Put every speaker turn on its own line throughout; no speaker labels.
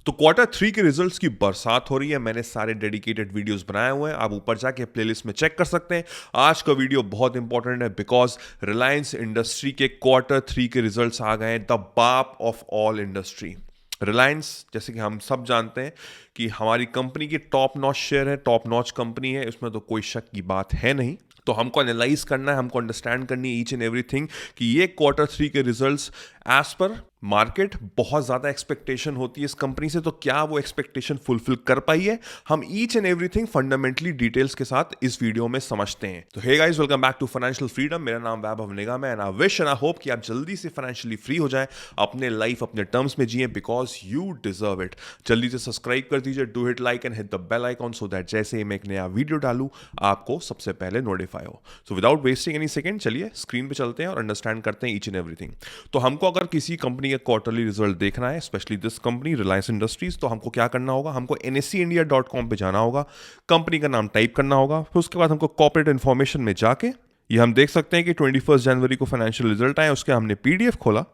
तो क्वार्टर 3 के रिजल्ट्स की बरसात हो रही है। मैंने सारे डेडिकेटेड वीडियोस बनाए हुए हैं, आप ऊपर जाके प्लेलिस्ट में चेक कर सकते हैं। आज का वीडियो बहुत इंपॉर्टेंट है बिकॉज रिलायंस इंडस्ट्री के क्वार्टर 3 के रिजल्ट्स आ गए हैं, द बाप ऑफ ऑल इंडस्ट्री। रिलायंस, जैसे कि हम सब जानते हैं कि हमारी कंपनी की टॉप नॉच शेयर है, टॉप नॉच कंपनी है, इसमें तो कोई शक की बात है नहीं। तो हमको एनालाइज करना है, हमको अंडरस्टैंड करनी है ईच एंड एवरीथिंग कि ये क्वार्टर 3 के रिजल्ट्स एज पर मार्केट बहुत ज्यादा एक्सपेक्टेशन होती है इस कंपनी से, तो क्या वो एक्सपेक्टेशन फुलफिल कर पाई है, हम each and everything fundamentally details के साथ इस वीडियो में समझते हैं। तो hey guys, welcome back to financial freedom. मेरा नाम वैभव निगम है and I wish and I hope कि आप जल्दी से फाइनेंशियली फ्री हो जाएं, अपने लाइफ अपने टर्म्स में जिए, बिकॉज यू डिजर्व इट। जल्दी से सब्सक्राइब कर दीजिए, do hit like and hit the bell icon so that जैसे ही मैं एक नया वीडियो डालूं आपको सबसे पहले नोटिफाई हो। So without wasting any second, चलिए स्क्रीन पे चलते हैं और अंडरस्टैंड करते हैं ईच एंड एवरीथिंग। तो हमको अगर किसी कंपनी का क्वार्टरली रिजल्ट देखना है, specially this company Reliance industries, तो हमको क्या करना होगा, हमको NSEindia.com पे जाना होगा, कंपनी का नाम टाइप करना होगा, फिर उसके बाद हमको कॉर्पोरेट इंफॉर्मेशन में जाके ये हम देख सकते हैं कि 21 जनवरी को फाइनेंशियल रिजल्ट आए, उसके हमने PDF खोला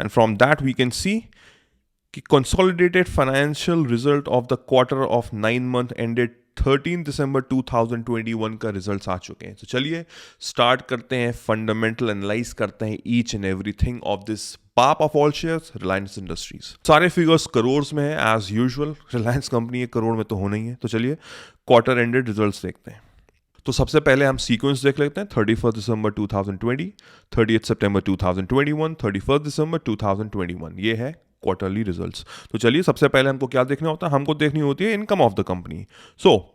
and from that we can see कि consolidated financial result of the quarter of 9 month ended 13 December 2021 का रिजल्ट्स आ चुके हैं। तो चलिए स्टार्ट करते हैं, फंडामेंटल एनालाइज करते हैं each and everything of this बाप of all shares Reliance Industries. सारे फिगर्स करोड़ में है एज यूजुअल, रिलायंस कंपनी है, करोड़ में तो होना ही है। तो चलिए क्वार्टर एंडेड रिजल्ट्स देखते हैं। तो सबसे पहले हम सीक्वेंस देख लेते हैं, 31 दिसंबर 2020, 30 सितंबर 2021, 31 दिसंबर 2021, ये है क्वार्टरली रिजल्ट्स। तो चलिए सबसे पहले हमको क्या देखना होता है, हमको देखनी होती है इनकम ऑफ द कंपनी। सो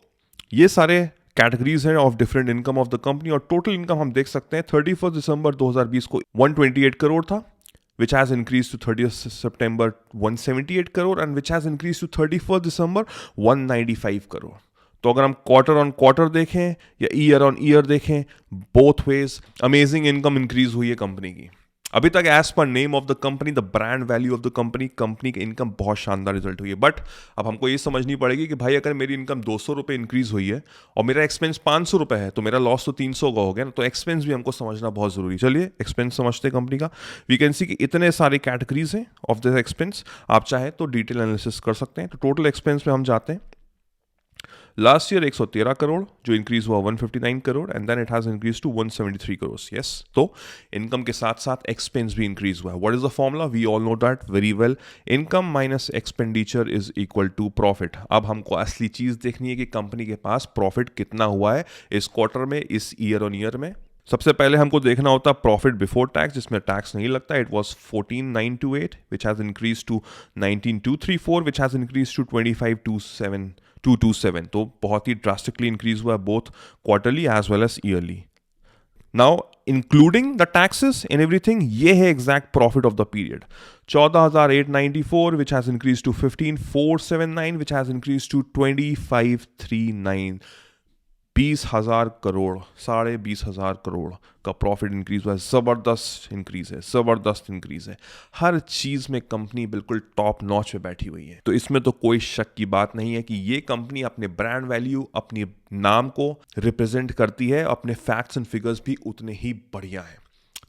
ये सारे कैटेगरीज हैं of different income of the company, और टोटल इनकम हम देख सकते हैं 31 दिसंबर 2020 को 128 करोड़ था, which has increased to 30th September 178 crore and which has increased to 31st December 195 crore. तो अगर हम क्वार्टर ऑन क्वार्टर देखें या ईयर ऑन ईयर देखें, both ways amazing income increase हुई है कंपनी की। अभी तक as per name of the company, the brand value of the company, company की इनकम बहुत शानदार रिजल्ट हुई है। बट अब हमको ये समझनी पड़ेगी कि भाई अगर मेरी इनकम 200 रुपये इंक्रीज हुई है और मेरा एक्सपेंस 500 रुपये है, तो मेरा लॉस तो 300 का हो गया ना। तो एक्सपेंस भी हमको समझना बहुत जरूरी। चलिए एक्सपेंस समझते हैं कंपनी का। वी कैन सी कि इतने सारे कैटेगरीज हैं ऑफ दिस एक्सपेंस, आप चाहे तो डिटेल एनालिसिस कर सकते हैं। तो टोटल एक्सपेंस में हम जाते हैं, लास्ट ईयर 113 करोड़ जो इंक्रीज हुआ 159 crore and then it has increase to 173 crore. Yes, तो इनकम के साथ साथ एक्सपेंस भी इंक्रीज हुआ है। What is the formula, we all know that very well, income minus expenditure is equal to profit. अब हमको असली चीज देखनी है कि कंपनी के पास प्रॉफिट कितना हुआ है इस क्वार्टर में, इस ईयर ऑन ईयर में। सबसे पहले हमको देखना होता है प्रॉफिट बिफोर टैक्स, जिसमें टैक्स नहीं लगता। It was 14,928 which has increase to 19,234 which has increase to 25,227। तो बहुत ही ड्रास्टिकली इंक्रीज हुआ है both quarterly as well as yearly. Now including the taxes and everything, ये है exact profit of the period, 14,894 which has increase to 15,479 which has increase to 25,339। 20,000 crore, 20,500 crore का profit increase हुआ है। जबरदस्त इंक्रीज है, जबरदस्त इंक्रीज है। हर चीज में कंपनी बिल्कुल टॉप नॉच पे बैठी हुई है। तो इसमें तो कोई शक की बात नहीं है कि ये कंपनी अपने ब्रांड वैल्यू, अपने नाम को रिप्रेजेंट करती है, अपने फैक्ट्स एंड फिगर्स भी उतने ही बढ़िया है।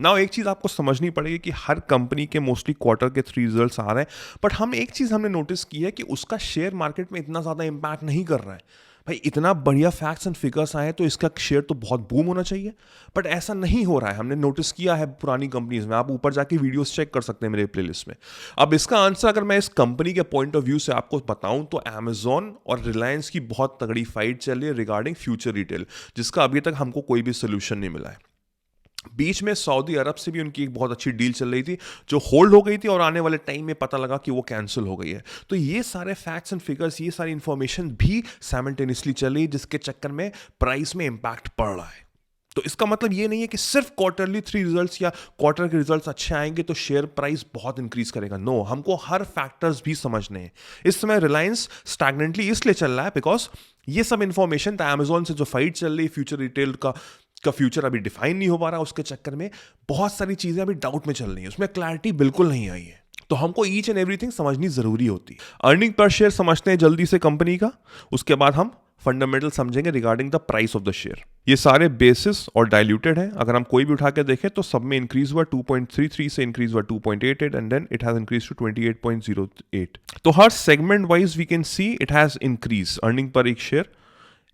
नाउ एक चीज आपको समझनी पड़ेगी कि हर कंपनी के मोस्टली क्वार्टर के 3 रिजल्ट्स आ रहे हैं, बट हम एक चीज हमने नोटिस की है कि उसका शेयर मार्केट में इतना ज्यादा इंपैक्ट नहीं कर रहा है। भाई इतना बढ़िया फैक्ट्स एंड फिगर्स आए तो इसका शेयर तो बहुत बूम होना चाहिए, बट ऐसा नहीं हो रहा है। हमने नोटिस किया है पुरानी कंपनीज में, आप ऊपर जाके वीडियोस चेक कर सकते हैं मेरे प्लेलिस्ट में। अब इसका आंसर अगर मैं इस कंपनी के पॉइंट ऑफ व्यू से आपको बताऊं तो Amazon और रिलायंस की बहुत तगड़ी फाइट चल रही है रिगार्डिंग फ्यूचर रिटेल, जिसका अभी तक हमको कोई भी सोल्यूशन नहीं मिला है। बीच में सऊदी अरब से भी उनकी एक बहुत अच्छी डील चल रही थी जो होल्ड हो गई थी और आने वाले टाइम में पता लगा कि वो कैंसिल हो गई है। तो ये सारे फैक्ट्स एंड फिगर्स, ये सारी इंफॉर्मेशन भी साइमल्टेनियसली चल रही है, जिसके चक्कर में प्राइस में इंपैक्ट पड़ रहा है। तो इसका मतलब ये नहीं है कि सिर्फ क्वार्टरली 3 रिजल्ट्स या क्वार्टर के रिजल्ट्स अच्छे आएंगे तो शेयर प्राइस बहुत इंक्रीज करेगा। नो, हमको हर फैक्टर्स भी समझने हैं। इस समय रिलायंस स्टैग्नेंटली इसलिए चल रहा है बिकॉज ये सब इंफॉर्मेशन था, Amazon से जो फाइट चल रही फ्यूचर रिटेल का फ्यूचर अभी डिफाइन नहीं हो पा रहा, उसके चक्कर में बहुत सारी चीजें अभी डाउट में चल रही है, उसमें क्लैरिटी बिल्कुल नहीं आई है। तो हमको ईच एंड एवरीथिंग समझनी जरूरी होती है। अर्निंग पर शेयर समझते हैं जल्दी से कंपनी का, उसके बाद हम फंडामेंटल समझेंगे regarding the price of the share. ये सारे बेसिस और डाइल्यूटेड है, अगर हम कोई भी उठा के देखें तो सब में इंक्रीज हुआ 2.33 से इंक्रीज हुआ 2.88 and then it has increase to 28.08। तो हर segment wise we can see it has increase earning पर एक share,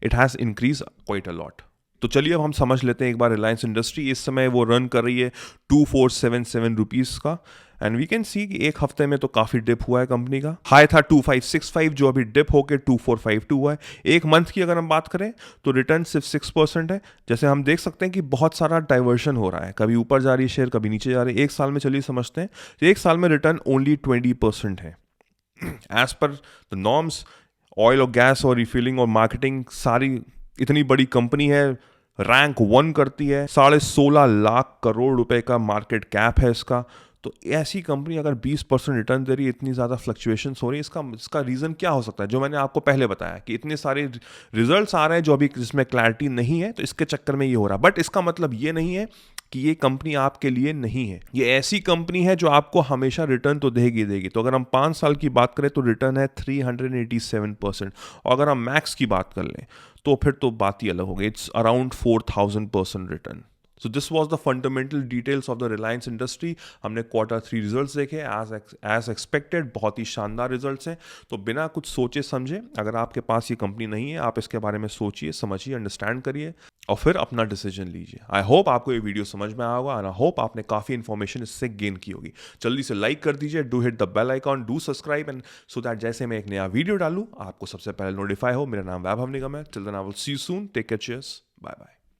it has increase quite a lot. तो चलिए अब हम समझ लेते हैं एक बार रिलायंस इंडस्ट्री। इस समय वो रन कर रही है 2477 रुपीज़ का एंड वी कैन सी कि एक हफ्ते में तो काफ़ी डिप हुआ है कंपनी का। हाई था 2565 जो अभी डिप होकर 2452 हुआ है। एक मंथ की अगर हम बात करें तो रिटर्न सिर्फ 6% है। जैसे हम देख सकते हैं कि बहुत सारा डाइवर्शन हो रहा है, कभी ऊपर जा रही है शेयर, कभी नीचे जा रही है। एक साल में चलिए समझते हैं, तो एक साल में रिटर्न ओनली 20% है। As per the norms, oil और गैस और रिफिलिंग और मार्केटिंग सारी इतनी बड़ी कंपनी है, रैंक 1 करती है, 16.5 लाख करोड़ रुपए का मार्केट कैप है इसका। तो ऐसी कंपनी अगर 20% रिटर्न दे रही है, इतनी ज़्यादा फ्लक्चुएशंस हो रही है, इसका रीज़न क्या हो सकता है? जो मैंने आपको पहले बताया कि इतने सारे रिजल्ट्स आ रहे हैं जो अभी जिसमें क्लैरिटी नहीं है, तो इसके चक्कर में ये हो रहा है। बट इसका मतलब ये नहीं है कि ये कंपनी आपके लिए नहीं है। ये ऐसी कंपनी है जो आपको हमेशा रिटर्न तो देगी। तो अगर हम 5 साल की बात करें तो रिटर्न है 387%, और अगर हम मैक्स की बात कर लें तो फिर तो बात ही अलग हो गई, it's around 4000% return. So this was the fundamental details of the Reliance industry. हमने Q3 रिजल्ट्स देखे, एज एक्सपेक्टेड बहुत ही शानदार रिजल्ट्स हैं। तो बिना कुछ सोचे समझे, अगर आपके पास ये कंपनी नहीं है, आप इसके बारे में सोचिए, समझिए, अंडरस्टैंड करिए और फिर अपना डिसीजन लीजिए। आई होप आपको ये वीडियो समझ में आया होगा एंड आई होप आपने काफ़ी इन्फॉर्मेशन इससे गेन की होगी। जल्दी से लाइक कर दीजिए, do hit the bell icon, do subscribe and so that जैसे मैं एक नया वीडियो डालूँ आपको सबसे पहले नोटिफाई हो। मेरा नाम वैभव निगम है। Till then I will see you soon, take care, cheers, bye bye.